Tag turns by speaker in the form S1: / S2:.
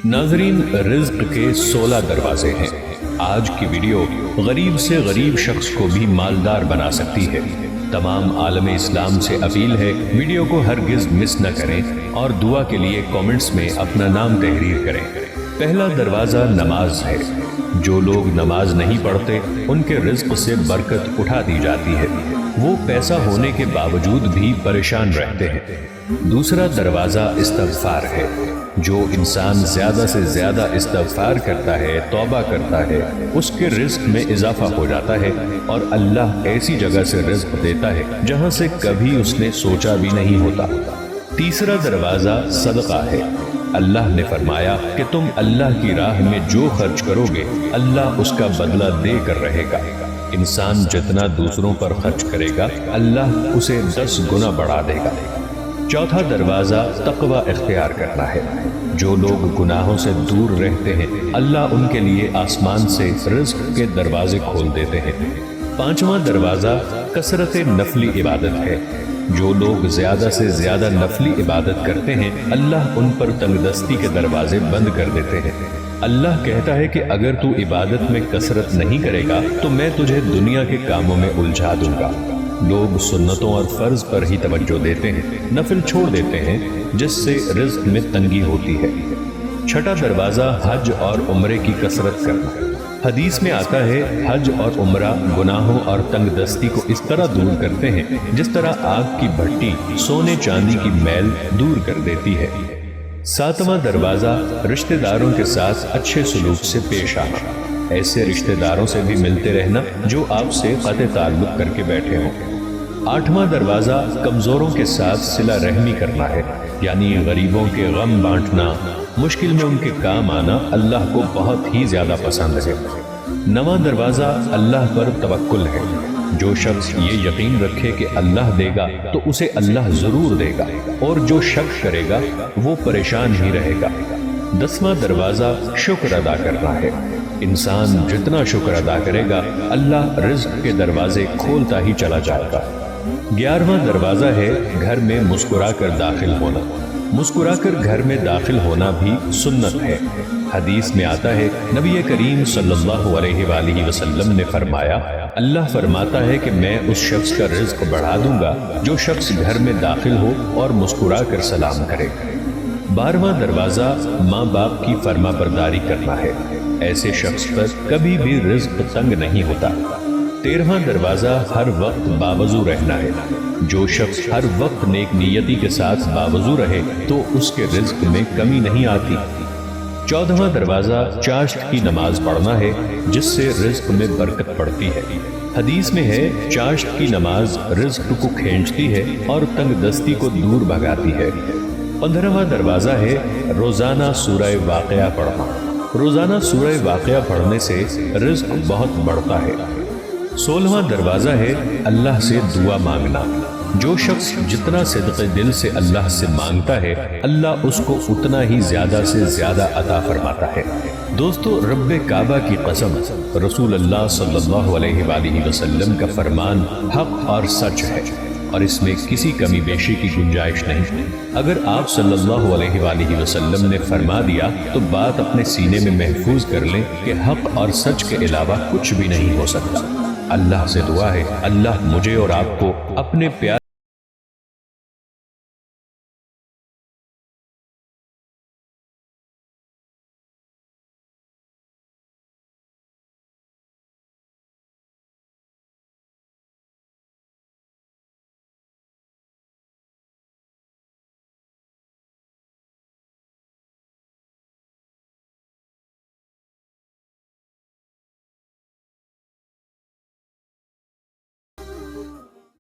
S1: ناظرین، رزق کے 16 دروازے ہیں۔ آج کی ویڈیو غریب سے غریب شخص کو بھی مالدار بنا سکتی ہے۔ تمام عالم اسلام سے اپیل ہے ویڈیو کو ہرگز مس نہ کریں اور دعا کے لیے کامنٹس میں اپنا نام تحریر کریں۔ پہلا دروازہ نماز ہے۔ جو لوگ نماز نہیں پڑھتے ان کے رزق سے برکت اٹھا دی جاتی ہے، وہ پیسہ ہونے کے باوجود بھی پریشان رہتے ہیں۔ دوسرا دروازہ استغفار ہے۔ جو انسان زیادہ سے زیادہ استغفار کرتا ہے، توبہ کرتا ہے، اس کے رزق میں اضافہ ہو جاتا ہے اور اللہ ایسی جگہ سے رزق دیتا ہے جہاں سے کبھی اس نے سوچا بھی نہیں ہوتا۔ تیسرا دروازہ صدقہ ہے۔ اللہ نے فرمایا کہ تم اللہ کی راہ میں جو خرچ کرو گے اللہ اس کا بدلہ دے کر رہے گا۔ انسان جتنا دوسروں پر خرچ کرے گا اللہ اسے 10 گنا بڑھا دے گا۔ چوتھا دروازہ تقوی اختیار کرنا ہے۔ جو لوگ گناہوں سے دور رہتے ہیں اللہ ان کے لیے آسمان سے رزق کے دروازے کھول دیتے ہیں۔ پانچواں دروازہ کثرت نفلی عبادت ہے۔ جو لوگ زیادہ سے زیادہ نفلی عبادت کرتے ہیں اللہ ان پر تنگ دستی کے دروازے بند کر دیتے ہیں۔ اللہ کہتا ہے کہ اگر تو عبادت میں کثرت نہیں کرے گا تو میں تجھے دنیا کے کاموں میں الجھا دوں گا۔ لوگ سنتوں اور فرض پر ہی توجہ دیتے ہیں، نفل چھوڑ دیتے ہیں جس سے رزق میں تنگی ہوتی ہے۔ چھٹا دروازہ حج اور عمرے کی کثرت کرنا۔ حدیث میں آتا ہے حج اور عمرہ گناہوں اور تنگ دستی کو اس طرح دور کرتے ہیں جس طرح آگ کی بھٹی سونے چاندی کی میل دور کر دیتی ہے۔ ساتواں دروازہ رشتہ داروں کے ساتھ اچھے سلوک سے پیش آنا۔ ایسے رشتہ داروں سے بھی ملتے رہنا جو آپ سے قطع تعلق کر کے بیٹھے ہوں۔ آٹھواں دروازہ کمزوروں کے ساتھ صلہ رحمی کرنا ہے، یعنی غریبوں کے غم بانٹنا، مشکل میں ان کے کام آنا اللہ کو بہت ہی زیادہ پسند ہے۔ نواں دروازہ اللہ پر توکل ہے۔ جو شخص یہ یقین رکھے کہ اللہ دے گا تو اسے اللہ ضرور دے گا، اور جو شک کرے گا وہ پریشان ہی رہے گا۔ 10واں دروازہ شکر ادا کرنا ہے۔ انسان جتنا شکر ادا کرے گا اللہ رزق کے دروازے کھولتا ہی چلا جائے گا۔ 11واں دروازہ ہے گھر میں مسکرا کر داخل ہونا۔ مسکرا کر گھر میں داخل ہونا بھی سنت ہے۔ حدیث میں آتا ہے نبی کریم صلی اللہ علیہ وآلہ وسلم نے فرمایا اللہ فرماتا ہے کہ میں اس شخص کا رزق بڑھا دوں گا جو شخص گھر میں داخل ہو اور مسکرا کر سلام کرے۔ 12واں دروازہ ماں باپ کی فرما برداری کرنا ہے۔ ایسے شخص پر کبھی بھی رزق تنگ نہیں ہوتا۔ 13واں دروازہ ہر وقت باوضو رہنا ہے۔ جو شخص ہر وقت نیک نیتی کے ساتھ باوضو رہے تو اس کے رزق میں کمی نہیں آتی۔ 14واں دروازہ چاشت کی نماز پڑھنا ہے جس سے رزق میں برکت پڑتی ہے۔ حدیث میں ہے چاشت کی نماز رزق کو کھینچتی ہے اور تنگ دستی کو دور بھگاتی ہے۔ 15واں دروازہ ہے روزانہ سورہ واقعہ پڑھنا۔ روزانہ سورہ واقعہ پڑھنے سے رزق بہت بڑھتا ہے۔ 16واں دروازہ ہے اللہ سے دعا مانگنا۔ جو شخص جتنا صدق دل سے اللہ سے مانگتا ہے اللہ اس کو اتنا ہی زیادہ سے زیادہ عطا فرماتا ہے۔ دوستو، رب کعبہ کی قسم، رسول اللہ صلی اللہ علیہ وآلہ وسلم کا فرمان حق اور سچ ہے اور اس میں کسی کمی بیشی کی گنجائش نہیں۔ اگر آپ صلی اللہ علیہ وآلہ وسلم نے فرما دیا تو بات اپنے سینے میں محفوظ کر لیں کہ حق اور سچ کے علاوہ کچھ بھی نہیں ہو سکتا۔ اللہ سے دعا ہے اللہ مجھے اور آپ کو اپنے پیارے